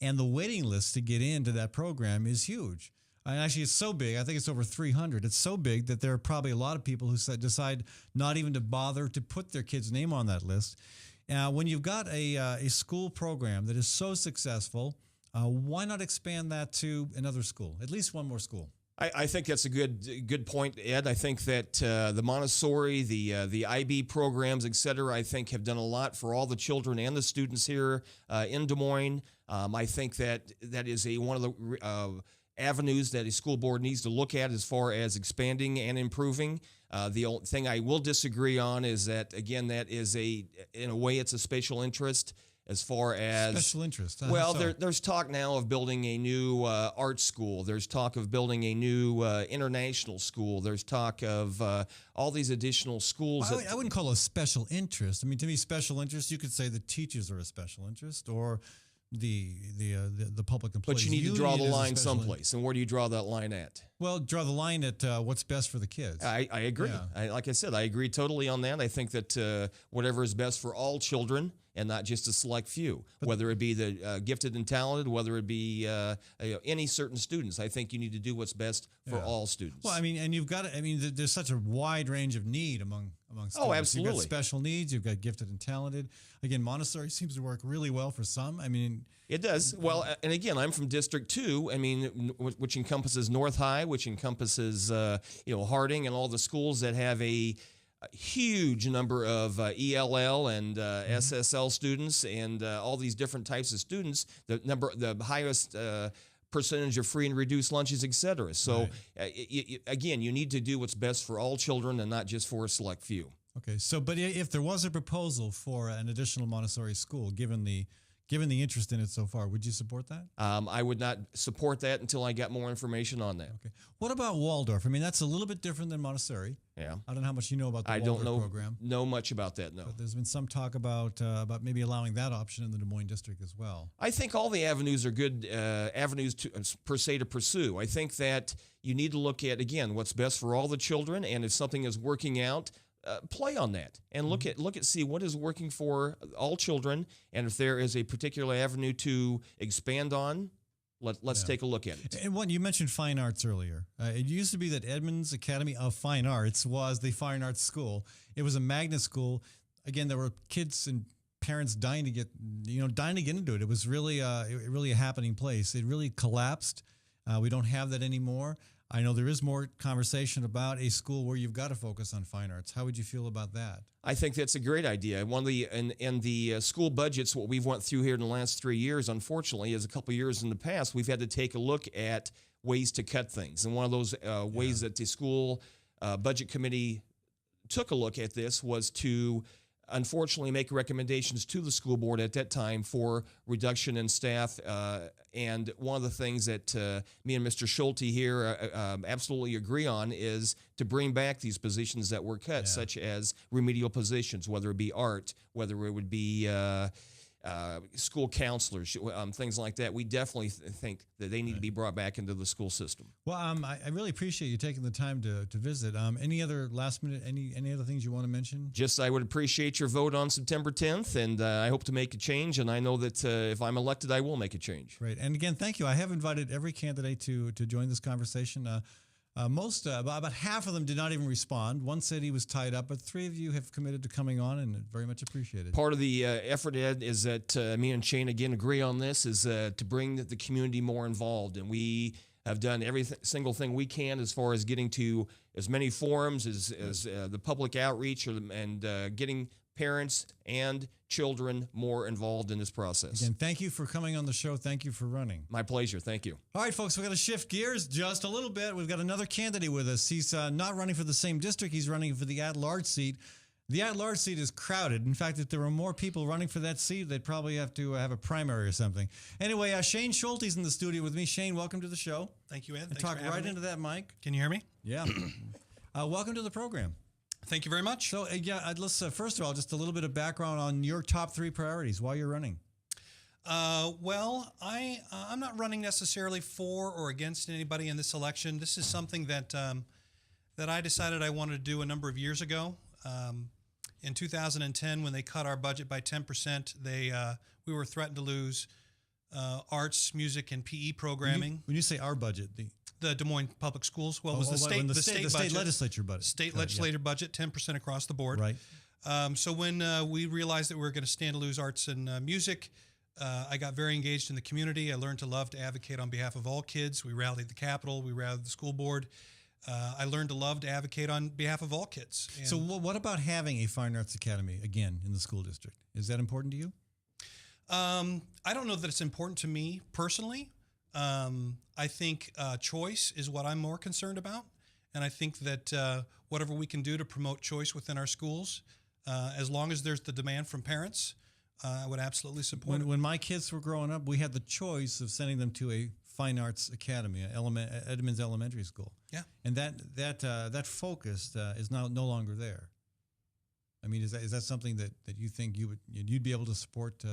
and the waiting list to get into that program is huge. And actually, it's so big. I think it's over 300. It's so big that there are probably a lot of people who decide not even to bother to put their kid's name on that list. When you've got a school program that is so successful, why not expand that to another school, at least one more school? I think that's a good point, Ed. I think that the Montessori, the IB programs, et cetera, I think have done a lot for all the children and the students here in Des Moines. I think that is one of the avenues that a school board needs to look at as far as expanding and improving. The only thing I will disagree on is that, again, that is in a way, it's a special interest as far as... Special interest? Well, there's talk now of building a new art school. There's talk of building a new international school. There's talk of all these additional schools. Well, I wouldn't call it a special interest. I mean, to me, special interest, you could say the teachers are a special interest, or the public employees. But you need to draw the line someplace, and where do you draw that line at? Well, draw the line at what's best for the kids. I agree. Yeah. Like I said, I agree totally on that. I think that whatever is best for all children and not just a select few, whether it be the gifted and talented, whether it be any certain students. I think you need to do what's best for all students. Well, I mean, and you've got to, I mean, there's such a wide range of need among students. Oh, absolutely. You've got special needs, you've got gifted and talented. Again, Montessori seems to work really well for some. I mean, it does. Well, and again, I'm from District 2, I mean, which encompasses North High, which encompasses, Harding and all the schools that have a huge number of ELL and SSL students and all these different types of students, the highest percentage of free and reduced lunches, et cetera. So, again, you need to do what's best for all children and not just for a select few. Okay, so but if there was a proposal for an additional Montessori school, given the interest in it so far, would you support that? I would not support that until I got more information on that. Okay. What about Waldorf? I mean, that's a little bit different than Montessori. Yeah. I don't know how much you know about the Waldorf program. I don't know much about that, no. But there's been some talk about maybe allowing that option in the Des Moines district as well. I think all the avenues are good avenues per se to pursue. I think that you need to look at, again, what's best for all the children, and if something is working out, play on that and look at see what is working for all children, and if there is a particular avenue to expand on, let's take a look at it. And one, you mentioned fine arts earlier. It used to be that Edmonds Academy of Fine Arts was the fine arts school. It was a magnet school. Again, there were kids and parents dying to get into it. It was really a happening place. It really collapsed. We don't have that anymore. I know there is more conversation about a school where you've got to focus on fine arts. How would you feel about that? I think that's a great idea. One of the school budgets, what we've went through here in the last 3 years, unfortunately, is a couple of years in the past, we've had to take a look at ways to cut things. And one of those ways that the school budget committee took a look at this was to unfortunately make recommendations to the school board at that time for reduction in staff. And one of the things that me and Mr. Schulte here absolutely agree on is to bring back these positions that were cut, such as remedial positions, whether it be art, whether it would be school counselors, things like that. We definitely think that they need to be brought back into the school system. Well, I really appreciate you taking the time to visit. Any other last minute, any other things you want to mention? Just I would appreciate your vote on September 10th, and I hope to make a change, and I know that if I'm elected, I will make a change. Great. And again, thank you. I have invited every candidate to join this conversation. About half of them did not even respond. One said he was tied up, but 3 of you have committed to coming on, and very much appreciated. Part of the effort, Ed, is that me and Shane again agree on this, is to bring the community more involved, and we have done every single thing we can as far as getting to as many forums as the public outreach and getting parents and children more involved in this process. Again, thank you for coming on the show. Thank you for running. My pleasure. Thank you. All right, folks, we're going to shift gears just a little bit. We've got another candidate with us. He's not running for the same district. He's running for the at-large seat. The at-large seat is crowded. In fact, if there were more people running for that seat, they'd probably have to have a primary or something. Anyway, Shane Schulte's in the studio with me. Shane, welcome to the show. Thank you, Ed. And Thanks talk for having right me. into that mic. Can you hear me? Yeah. Welcome to the program. Thank you very much. So, let's first of all, just a little bit of background on your top 3 priorities while you're running. Well, I'm not running necessarily for or against anybody in this election. This is something that that I decided I wanted to do a number of years ago. In 2010, when they cut our budget by 10%, we were threatened to lose arts, music, and PE programming. When you say our budget, the Des Moines Public Schools, well, it was the state state legislature budget. State legislature budget, 10% across the board. Right. So when we realized that we were going to stand to lose arts and music, I got very engaged in the community. I learned to love to advocate on behalf of all kids. We rallied the Capitol. We rallied the school board. I learned to love to advocate on behalf of all kids. And so what about having a fine arts academy, again, in the school district? Is that important to you? I don't know that it's important to me personally. I think choice is what I'm more concerned about. And I think that whatever we can do to promote choice within our schools, as long as there's the demand from parents, I would absolutely support it. When my kids were growing up, we had the choice of sending them to a fine arts academy, Edmonds Elementary School. Yeah. And that focus is now no longer there. I mean, is that something that you think you'd be able to support?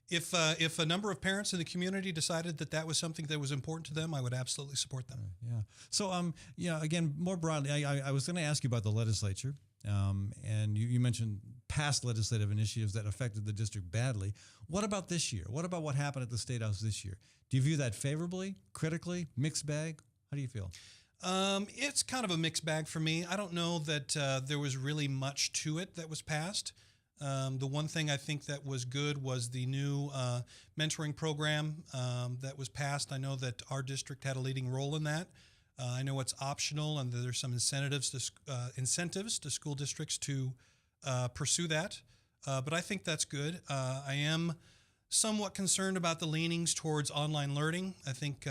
If a number of parents in the community decided that was something that was important to them, I would absolutely support them. Yeah. So, again, more broadly, I was going to ask you about the legislature, and you mentioned past legislative initiatives that affected the district badly. What about this year? What about what happened at the State House this year? Do you view that favorably, critically, mixed bag? How do you feel? It's kind of a mixed bag for me. I don't know that there was really much to it that was passed. The one thing I think that was good was the new mentoring program that was passed. I know that our district had a leading role in that. I know it's optional, and there's some incentives to school districts to pursue that. But I think that's good. I am somewhat concerned about the leanings towards online learning. I think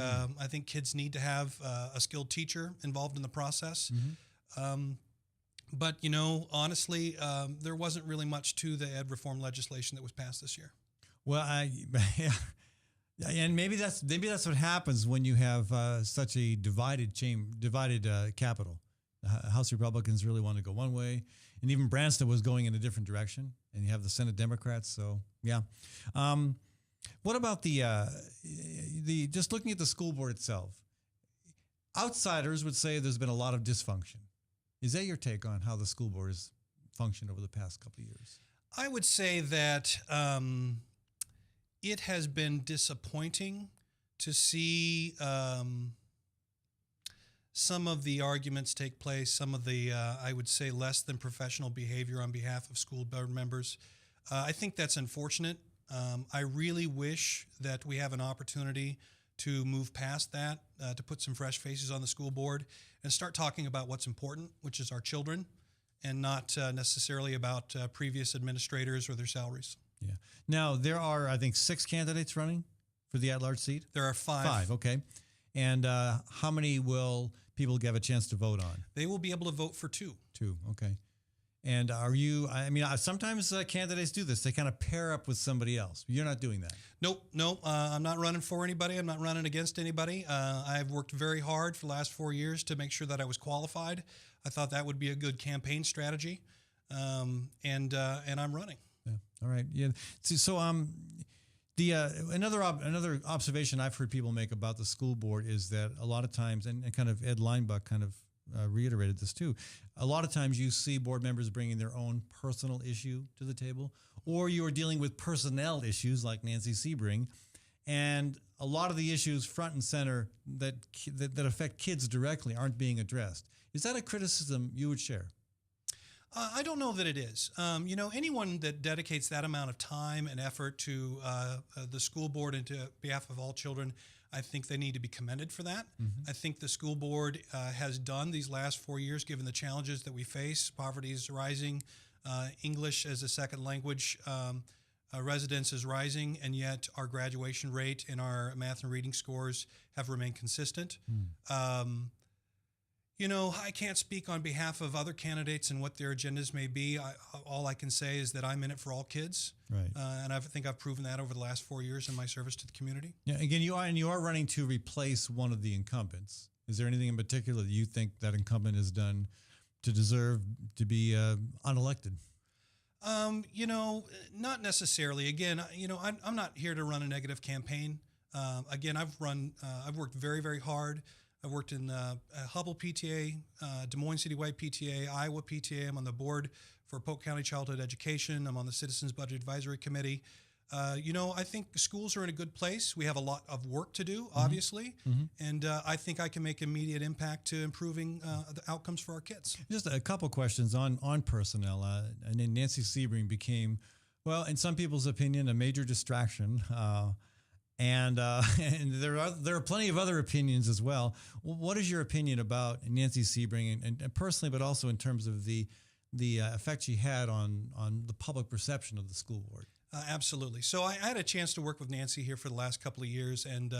kids need to have a skilled teacher involved in the process. Mm-hmm. But, honestly, there wasn't really much to the ed reform legislation that was passed this year. Well, and maybe that's what happens when you have such a divided capital. House Republicans really want to go one way, and even Branstad was going in a different direction, and you have the Senate Democrats. So, yeah. What about the just looking at the school board itself? Outsiders would say there's been a lot of dysfunction. Is that your take on how the school board has functioned over the past couple of years? I would say that it has been disappointing to see some of the arguments take place, some of the, I would say, less than professional behavior on behalf of school board members. I think that's unfortunate. I really wish that we have an opportunity to move past that, to put some fresh faces on the school board and start talking about what's important, which is our children, and not necessarily about previous administrators or their salaries. Yeah. Now, there are, I think, 6 candidates running for the at-large seat? There are 5. 5, okay. And how many will people have a chance to vote on? They will be able to vote for 2. 2, okay. And are you, sometimes candidates do this. They kind of pair up with somebody else. You're not doing that. Nope. I'm not running for anybody. I'm not running against anybody. I've worked very hard for the last 4 years to make sure that I was qualified. I thought that would be a good campaign strategy. And I'm running. Yeah. All right. Yeah. So another observation I've heard people make about the school board is that a lot of times, and kind of Ed Leinbach kind of reiterated this too, a lot of times you see board members bringing their own personal issue to the table, or you are dealing with personnel issues like Nancy Sebring, and a lot of the issues front and center that affect kids directly aren't being addressed. Is that a criticism you would share? I don't know that it is. Anyone that dedicates that amount of time and effort to the school board and to behalf of all children, I think they need to be commended for that. Mm-hmm. I think the school board has done these last 4 years, given the challenges that we face. Poverty is rising. English as a second language residence is rising, and yet our graduation rate and our math and reading scores have remained consistent. You know, I can't speak on behalf of other candidates and what their agendas may be. All I can say is that I'm in it for all kids, Right. And I think I've proven that over the last 4 years in my service to the community. Yeah. Again, you are running to replace one of the incumbents. Is there anything in particular that you think that incumbent has done to deserve to be unelected? You know, not necessarily. Again, you know, I'm not here to run a negative campaign. Again, I've worked very, very hard. I've worked in Hubble PTA, Des Moines Citywide PTA, Iowa PTA. I'm on the board for Polk County Childhood Education. I'm on the Citizens Budget Advisory Committee. You know, I think schools are in a good place. We have a lot of work to do, obviously, and I think I can make immediate impact to improving the outcomes for our kids. Just a couple questions on personnel. And then Nancy Sebring became, well, in some people's opinion, a major distraction. And there are plenty of other opinions as well. What is your opinion about Nancy Sebring, and personally, but also in terms of the effect she had on the public perception of the school board? Absolutely. So I had a chance to work with Nancy here for the last couple of years, and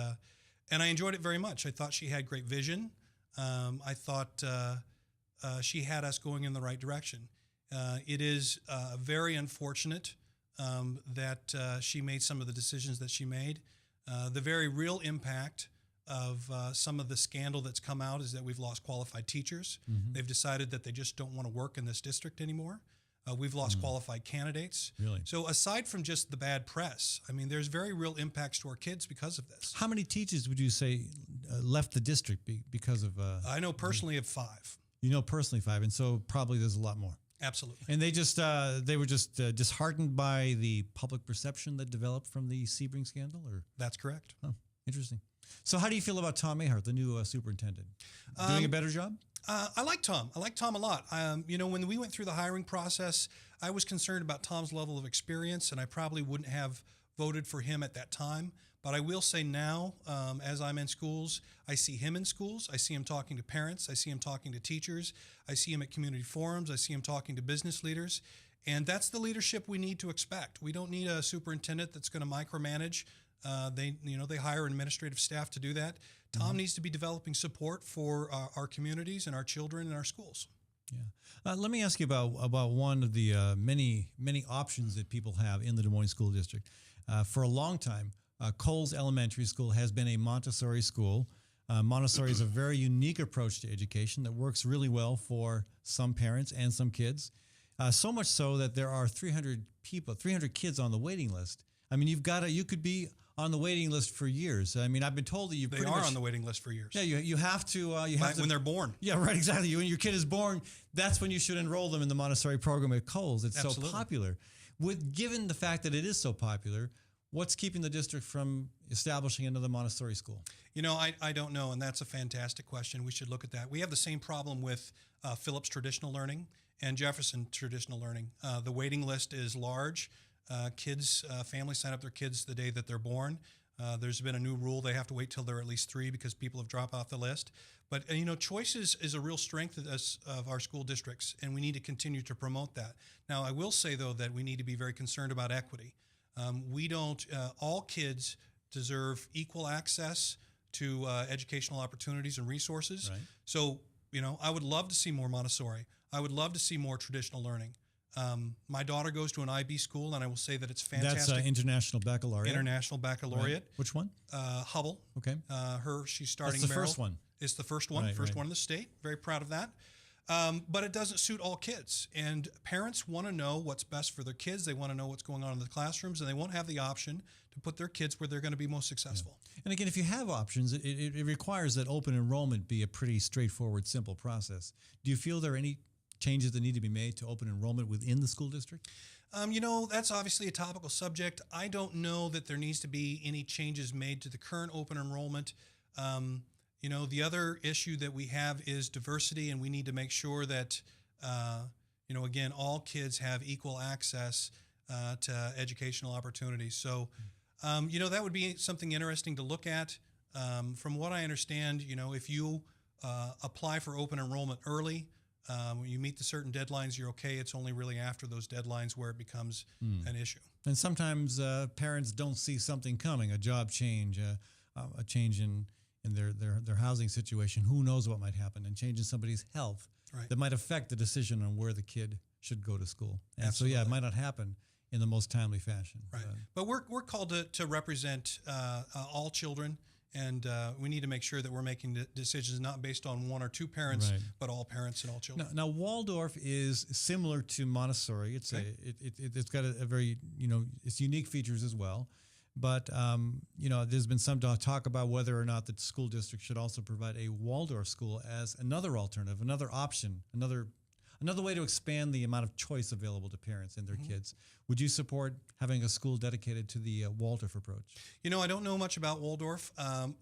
I enjoyed it very much. I thought she had great vision. I thought she had us going in the right direction. It is very unfortunate that she made some of the decisions that she made. The very real impact of some of the scandal that's come out is that we've lost qualified teachers. They've decided that they just don't want to work in this district anymore. We've lost qualified candidates. Really? So aside from just the bad press, I mean, there's very real impacts to our kids because of this. How many teachers would you say left the district because of? I know personally of 5. You know personally 5, and so probably there's a lot more. Absolutely. And they were just disheartened by the public perception that developed from the Sebring scandal, or? That's correct. Oh, interesting. So how do you feel about Tom Mahart, the new superintendent? Doing a better job? I like Tom. I like Tom a lot. You know, when we went through the hiring process, I was concerned about Tom's level of experience, and I probably wouldn't have voted for him at that time. But I will say now, as I'm in schools, I see him in schools. I see him talking to parents. I see him talking to teachers. I see him at community forums. I see him talking to business leaders. And that's the leadership we need to expect. We don't need a superintendent that's going to micromanage. They hire administrative staff to do that. Tom needs to be developing support for our communities and our children and our schools. Yeah. Let me ask you about one of the many options that people have in the Des Moines School District. For a long time, Coles Elementary School has been a Montessori school. Montessori is a very unique approach to education that works really well for some parents and some kids. So much so that there are 300 kids on the waiting list. I mean, you could be on the waiting list for years. I mean, I've been told that They are on the waiting list for years. Yeah, you have to. When they're born. Yeah, right, exactly. When your kid is born, that's when you should enroll them in the Montessori program at Coles. It's Absolutely. so popular. Given the fact that it is so popular, what's keeping the district from establishing another Montessori school? You know, I don't know, and that's a fantastic question. We should look at that. We have the same problem with Phillips Traditional Learning and Jefferson Traditional Learning. The waiting list is large. Families sign up their kids the day that they're born. There's been a new rule. They have to wait till they're at least 3 because people have dropped off the list. But, you know, choice is a real strength of our school districts, and we need to continue to promote that. Now, I will say, though, that we need to be very concerned about equity. All kids deserve equal access to educational opportunities and resources. Right. So, you know, I would love to see more Montessori. I would love to see more traditional learning. My daughter goes to an IB school, and I will say that it's fantastic. That's International Baccalaureate. International Baccalaureate. Right. Which one? Hubble. Okay. She's starting. That's the first one. It's the first one. Right, first right. one in the state. Very proud of that. But it doesn't suit all kids, and parents want to know what's best for their kids. They want to know what's going on in the classrooms, and they won't have the option to put their kids where they're going to be most successful. Yeah. And again, if you have options, it requires that open enrollment be a pretty straightforward, simple process. Do you feel there are any changes that need to be made to open enrollment within the school district? You know, that's obviously a topical subject. I don't know that there needs to be any changes made to the current open enrollment. You know, the other issue that we have is diversity, and we need to make sure that, you know, again, all kids have equal access to educational opportunities. So, you know, that would be something interesting to look at. From what I understand, you know, if you apply for open enrollment early, When you meet the certain deadlines, you're okay. It's only really after those deadlines where it becomes an issue. And sometimes parents don't see something coming, a job change, a change in their housing situation. Who knows what might happen, and change in somebody's health that might affect the decision on where the kid should go to school. And Absolutely. so, yeah, it might not happen in the most timely fashion. Right. But we're called to represent all children. And we need to make sure that we're making decisions not based on one or two parents, but all parents and all children. Now Waldorf is similar to Montessori. It's it's got a very, it's unique features as well. But, there's been some talk about whether or not the school district should also provide a Waldorf school as another alternative, another option, another way to expand the amount of choice available to parents and their kids. Would you support having a school dedicated to the Waldorf approach? I don't know much about Waldorf,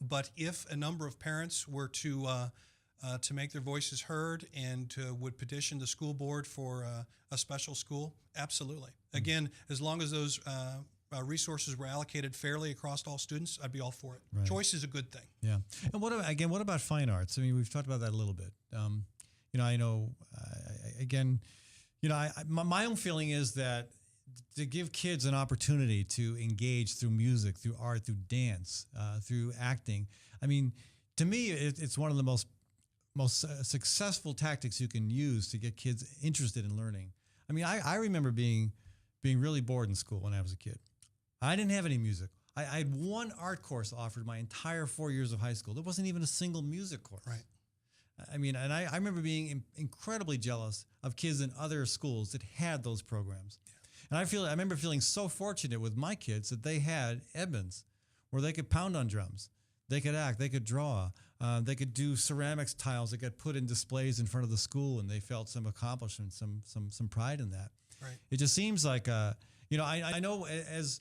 but if a number of parents were to make their voices heard and would petition the school board for a special school, absolutely. Again, as long as those resources were allocated fairly across all students, I'd be all for it. Right. Choice is a good thing. Yeah. And what about fine arts? I mean, we've talked about that a little bit. I know, my own feeling is that to give kids an opportunity to engage through music, through art, through dance, through acting. I mean, to me, it's one of the most successful tactics you can use to get kids interested in learning. I mean, I remember being really bored in school when I was a kid. I didn't have any music. I had one art course offered my entire 4 years of high school. There wasn't even a single music course. Right. I mean, and I remember being incredibly jealous of kids in other schools that had those programs. Yeah. And I remember feeling so fortunate with my kids that they had Edmonds, where they could pound on drums, they could act, they could draw, they could do ceramics tiles that got put in displays in front of the school, and they felt some accomplishment, some pride in that. Right. It just seems like, I know as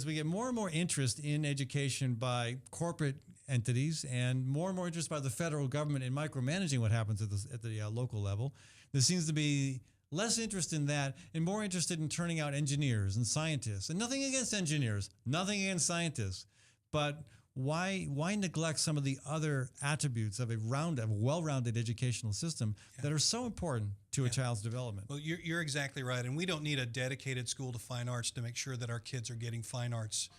we get more and more interest in education by corporate entities and more interest by the federal government in micromanaging what happens at the local level, there seems to be less interest in that and more interested in turning out engineers and scientists. And nothing against engineers, nothing against scientists, but why neglect some of the other attributes of a well-rounded educational system that are so important to a child's development? Well, you're exactly right, and we don't need a dedicated school to fine arts to make sure that our kids are getting fine arts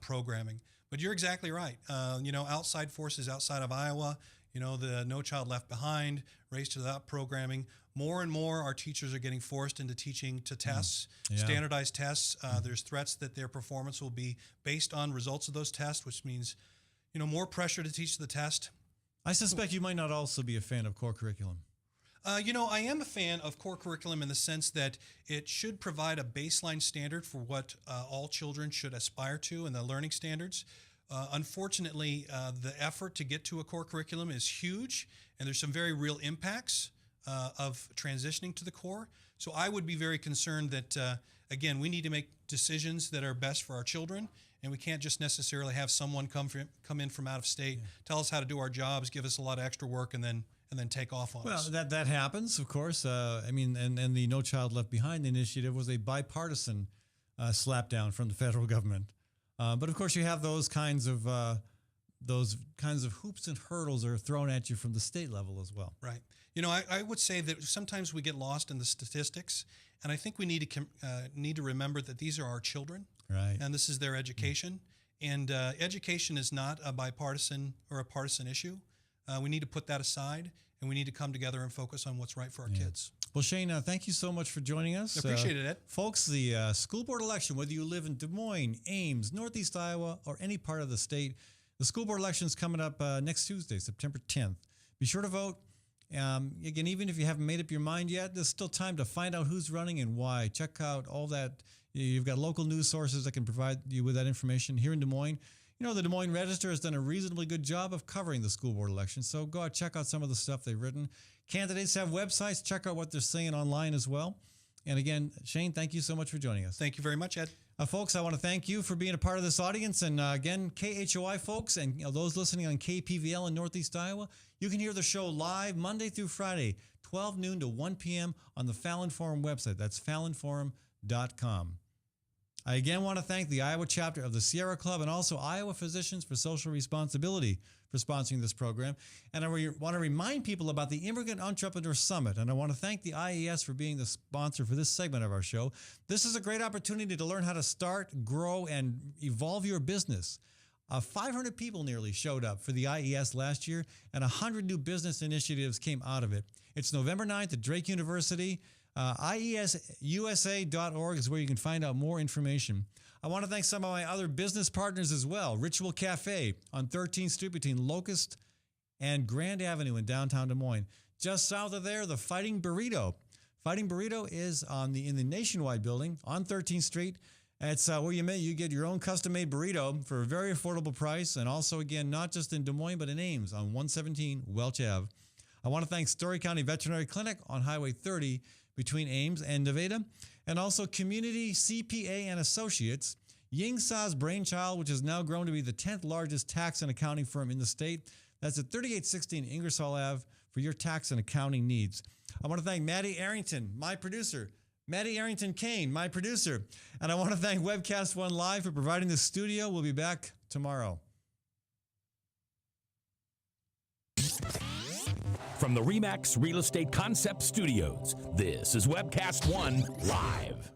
programming. But you're exactly right. Outside forces outside of Iowa, the No Child Left Behind, Race to the Top programming, more and more our teachers are getting forced into teaching to tests, standardized tests. There's threats that their performance will be based on results of those tests, which means, more pressure to teach the test. I suspect you might not also be a fan of core curriculum. I am a fan of core curriculum in the sense that it should provide a baseline standard for what all children should aspire to and the learning standards. Unfortunately, the effort to get to a core curriculum is huge, and there's some very real impacts of transitioning to the core. So I would be very concerned that, again, we need to make decisions that are best for our children, and we can't just necessarily have someone come in from out of state, tell us how to do our jobs, give us a lot of extra work, and then take off on us. Well, that happens, of course. And the No Child Left Behind initiative was a bipartisan slapdown from the federal government. But of course, you have those kinds of hoops and hurdles are thrown at you from the state level as well. Right. I would say that sometimes we get lost in the statistics, and I think we need to remember that these are our children, right? And this is their education. And education is not a bipartisan or a partisan issue. We need to put that aside, and we need to come together and focus on what's right for our kids. Well, Shane, thank you so much for joining us. I appreciate it, Ed. Folks, the school board election, whether you live in Des Moines, Ames, Northeast Iowa, or any part of the state, the school board election is coming up next Tuesday, September 10th. Be sure to vote. Again, even if you haven't made up your mind yet, there's still time to find out who's running and why. Check out all that. You've got local news sources that can provide you with that information here in Des Moines. The Des Moines Register has done a reasonably good job of covering the school board election, so go out, check out some of the stuff they've written. Candidates have websites. Check out what they're saying online as well. And again, Shane, thank you so much for joining us. Thank you very much, Ed. Folks, I want to thank you for being a part of this audience. And again, KHOI folks and those listening on KPVL in Northeast Iowa, you can hear the show live Monday through Friday, 12 noon to 1 p.m. on the Fallon Forum website. That's fallonforum.com. I again want to thank the Iowa chapter of the Sierra Club and also Iowa Physicians for Social Responsibility for sponsoring this program. And I want to remind people about the Immigrant Entrepreneur Summit. And I want to thank the IES for being the sponsor for this segment of our show. This is a great opportunity to learn how to start, grow, and evolve your business. 500 people nearly showed up for the IES last year, and 100 new business initiatives came out of it. It's November 9th at Drake University. IESUSA.org is where you can find out more information. I want to thank some of my other business partners as well. Ritual Cafe on 13th Street between Locust and Grand Avenue in downtown Des Moines. Just south of there, the Fighting Burrito. Fighting Burrito is in the Nationwide building on 13th Street. It's where you get your own custom-made burrito for a very affordable price, and also, again, not just in Des Moines, but in Ames on 117 Welch Ave. I want to thank Story County Veterinary Clinic on Highway 30 between Ames and Nevada, and also Community CPA and Associates, Ying Sa's brainchild, which has now grown to be the 10th largest tax and accounting firm in the state. That's at 3816 Ingersoll Ave for your tax and accounting needs. I want to thank Maddie Arrington, my producer, Maddie Arrington Kane, my producer. And I want to thank Webcast One Live for providing the studio. We'll be back tomorrow. From the RE/MAX Real Estate Concept Studios, this is Webcast One Live.